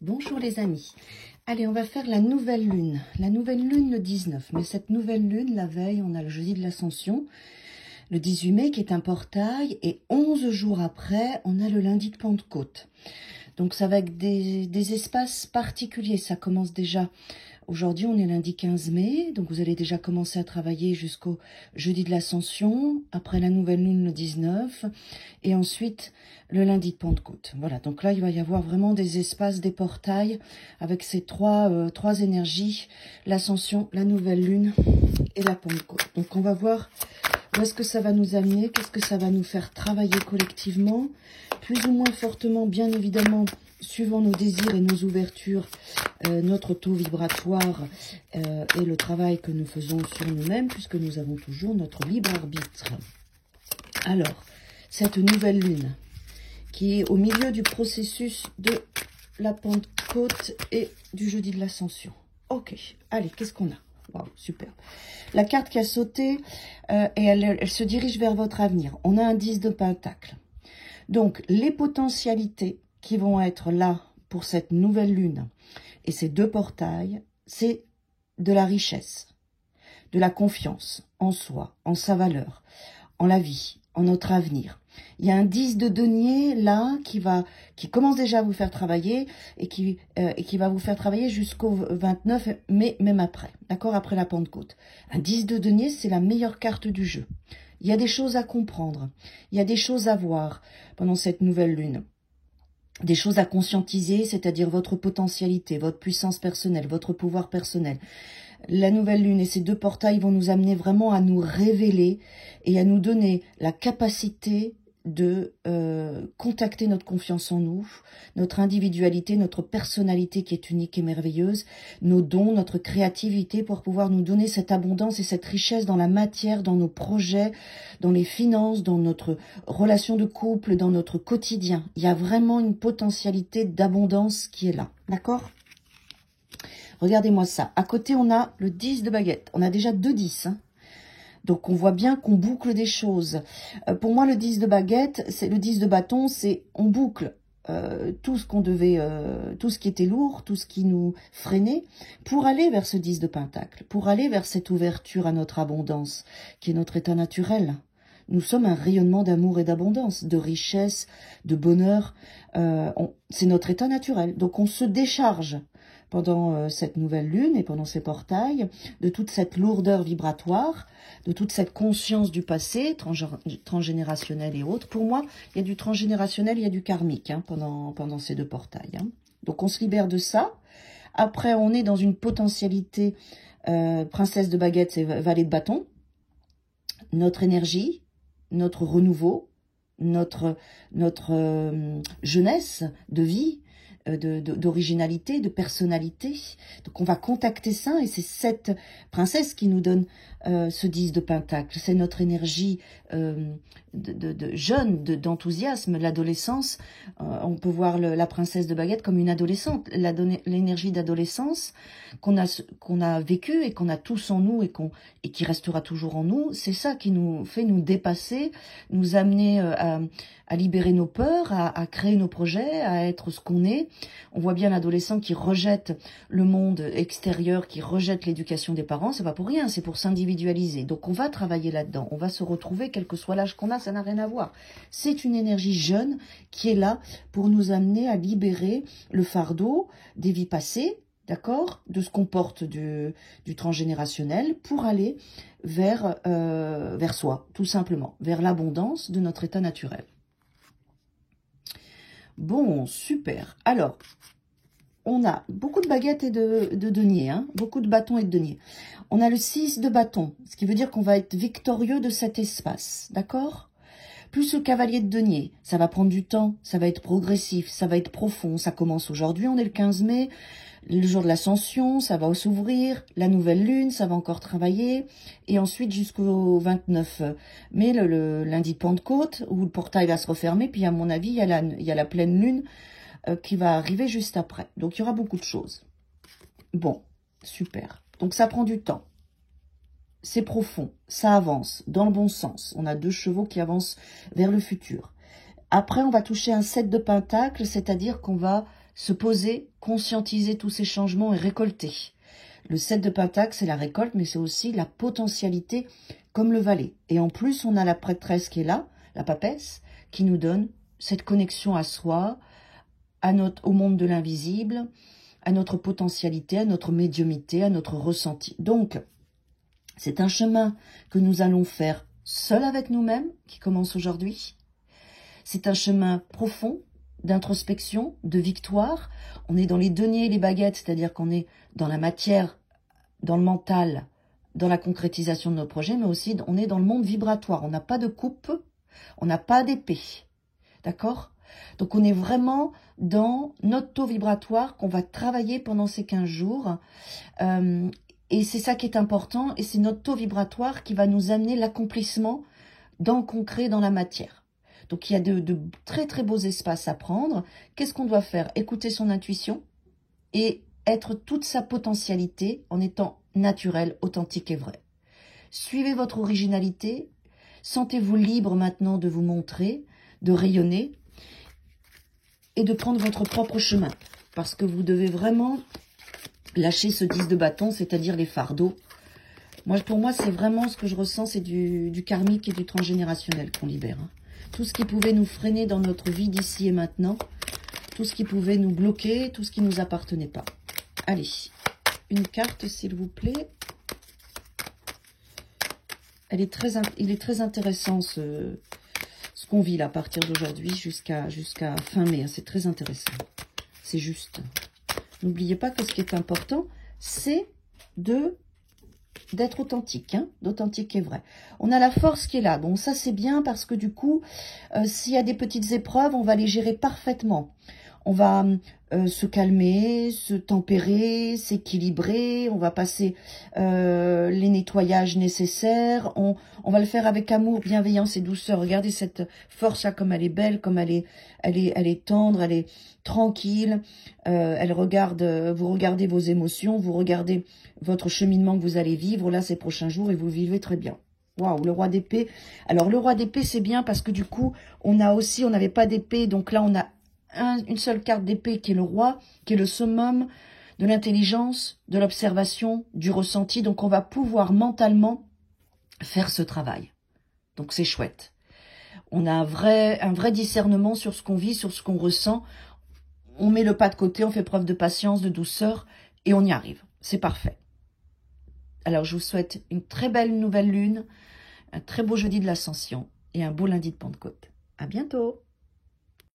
Bonjour les amis. Allez, on va faire la nouvelle lune. La nouvelle lune le 19. Mais cette nouvelle lune, la veille, on a le jeudi de l'Ascension, le 18 mai qui est un portail. Et 11 jours après, on a le lundi de Pentecôte. Donc ça va être des espaces particuliers. Ça commence déjà... Aujourd'hui, on est lundi 15 mai, donc vous allez déjà commencer à travailler jusqu'au jeudi de l'Ascension, après la nouvelle lune le 19, et ensuite le lundi de Pentecôte. Voilà, donc là, il va y avoir vraiment des espaces, des portails, avec ces trois énergies, l'Ascension, la nouvelle lune et la Pentecôte. Donc on va voir où est-ce que ça va nous amener, qu'est-ce que ça va nous faire travailler collectivement, plus ou moins fortement, bien évidemment, suivant nos désirs et nos ouvertures, notre taux vibratoire et le travail que nous faisons sur nous-mêmes, puisque nous avons toujours notre libre arbitre. Alors, cette nouvelle lune, qui est au milieu du processus de la Pentecôte et du jeudi de l'Ascension. Ok, allez, qu'est-ce qu'on a? Wow, super. La carte qui a sauté, et elle se dirige vers votre avenir. On a un 10 de pentacle. Donc, les potentialités qui vont être là pour cette nouvelle lune et ces deux portails, c'est de la richesse, de la confiance en soi, en sa valeur, en la vie, en notre avenir. Il y a un 10 de denier là qui commence déjà à vous faire travailler et qui va vous faire travailler jusqu'au 29 mai, même après, d'accord, après la Pentecôte. Un 10 de denier, c'est la meilleure carte du jeu. Il y a des choses à comprendre, il y a des choses à voir pendant cette nouvelle lune. Des choses à conscientiser, c'est-à-dire votre potentialité, votre puissance personnelle, votre pouvoir personnel. La nouvelle lune et ces deux portails vont nous amener vraiment à nous révéler et à nous donner la capacité de contacter notre confiance en nous, notre individualité, notre personnalité qui est unique et merveilleuse, nos dons, notre créativité pour pouvoir nous donner cette abondance et cette richesse dans la matière, dans nos projets, dans les finances, dans notre relation de couple, dans notre quotidien. Il y a vraiment une potentialité d'abondance qui est là, d'accord ? Regardez-moi ça. À côté, on a le 10 de baguette. On a déjà deux 10, hein. Donc, on voit bien qu'on boucle des choses. Pour moi, le 10 de baguette, c'est le 10 de bâton, c'est on boucle tout ce qu'on devait, tout ce qui était lourd, tout ce qui nous freinait, pour aller vers ce 10 de pentacle, pour aller vers cette ouverture à notre abondance, qui est notre état naturel. Nous sommes un rayonnement d'amour et d'abondance, de richesse, de bonheur. C'est notre état naturel. Donc, on se décharge pendant cette nouvelle lune et pendant ces portails, de toute cette lourdeur vibratoire, de toute cette conscience du passé, transgénérationnel et autres. Pour moi, il y a du transgénérationnel, il y a du karmique pendant ces deux portails. Hein. Donc on se libère de ça. Après, on est dans une potentialité princesse de baguette, c'est valet de bâton. Notre énergie, notre renouveau, notre jeunesse de vie, d'originalité, de personnalité. Donc on va contacter ça et c'est cette princesse qui nous donne ce 10 de pentacle. C'est notre énergie de jeune, d'enthousiasme, l'adolescence. On peut voir la princesse de baguette comme une adolescente. L'énergie d'adolescence qu'on a vécue et qu'on a tous en nous et qui restera toujours en nous, c'est ça qui nous fait nous dépasser, nous amener à libérer nos peurs, à créer nos projets, à être ce qu'on est. On voit bien l'adolescent qui rejette le monde extérieur, qui rejette l'éducation des parents. C'est pas pour rien, c'est pour s'individualiser. Donc on va travailler là-dedans, on va se retrouver, quel que soit l'âge qu'on a, ça n'a rien à voir. C'est une énergie jeune qui est là pour nous amener à libérer le fardeau des vies passées, d'accord, de ce qu'on porte du transgénérationnel pour aller vers soi, tout simplement, vers l'abondance de notre état naturel. Bon, super. Alors, on a beaucoup de baguettes et de deniers, hein, beaucoup de bâtons et de deniers. On a le 6 de bâton, ce qui veut dire qu'on va être victorieux de cet espace, d'accord ? Plus le cavalier de denier, ça va prendre du temps, ça va être progressif, ça va être profond. Ça commence aujourd'hui, on est le 15 mai, le jour de l'ascension, ça va s'ouvrir, la nouvelle lune, ça va encore travailler, et ensuite jusqu'au 29 mai, le lundi de Pentecôte, où le portail va se refermer, puis à mon avis, il y a la pleine lune qui va arriver juste après. Donc il y aura beaucoup de choses. Bon, super. Donc ça prend du temps. C'est profond, ça avance dans le bon sens. On a deux chevaux qui avancent vers le futur. Après, on va toucher un 7 de pentacle, c'est-à-dire qu'on va se poser, conscientiser tous ces changements et récolter. Le 7 de Pentacle, c'est la récolte, mais c'est aussi la potentialité comme le valet. Et en plus, on a la prêtresse qui est là, la papesse, qui nous donne cette connexion à soi, au monde de l'invisible, à notre potentialité, à notre médiumnité, à notre ressenti. Donc, c'est un chemin que nous allons faire seul avec nous-mêmes, qui commence aujourd'hui. C'est un chemin profond d'introspection, de victoire. On est dans les deniers et les baguettes, c'est-à-dire qu'on est dans la matière, dans le mental, dans la concrétisation de nos projets, mais aussi on est dans le monde vibratoire. On n'a pas de coupe, on n'a pas d'épée. D'accord ? Donc on est vraiment dans notre taux vibratoire qu'on va travailler pendant ces 15 jours. Et c'est ça qui est important, et c'est notre taux vibratoire qui va nous amener l'accomplissement dans le concret, dans la matière. Donc il y a de très très beaux espaces à prendre. Qu'est-ce qu'on doit faire? Écouter son intuition et être toute sa potentialité en étant naturel, authentique et vrai. Suivez votre originalité, sentez-vous libre maintenant de vous montrer, de rayonner et de prendre votre propre chemin. Parce que vous devez vraiment lâcher ce 10 de bâton, c'est-à-dire les fardeaux. Pour moi, c'est vraiment ce que je ressens, c'est du karmique et du transgénérationnel qu'on libère. Hein. Tout ce qui pouvait nous freiner dans notre vie d'ici et maintenant, tout ce qui pouvait nous bloquer, tout ce qui ne nous appartenait pas. Allez, une carte s'il vous plaît. Il est très intéressant ce qu'on vit là à partir d'aujourd'hui jusqu'à fin mai. Hein. C'est très intéressant. C'est juste. N'oubliez pas que ce qui est important, c'est d'être authentique, hein, d'authentique et vrai. On a la force qui est là. Bon, ça c'est bien parce que du coup, s'il y a des petites épreuves, on va les gérer parfaitement. On va se calmer, se tempérer, s'équilibrer, on va passer les nettoyages nécessaires, on va le faire avec amour, bienveillance et douceur. Regardez cette force-là, comme elle est belle, comme elle est tendre, elle est tranquille. Vous regardez vos émotions, vous regardez votre cheminement que vous allez vivre là ces prochains jours et vous le vivez très bien. Waouh, le roi d'épée. Alors le roi d'épée, c'est bien parce que du coup, on n'avait pas d'épée, donc là on a une seule carte d'épée qui est le roi, qui est le summum de l'intelligence, de l'observation, du ressenti. Donc on va pouvoir mentalement faire ce travail. Donc c'est chouette. On a un vrai discernement sur ce qu'on vit, sur ce qu'on ressent. On met le pas de côté, on fait preuve de patience, de douceur et on y arrive. C'est parfait. Alors je vous souhaite une très belle nouvelle lune, un très beau jeudi de l'Ascension et un beau lundi de Pentecôte. À bientôt.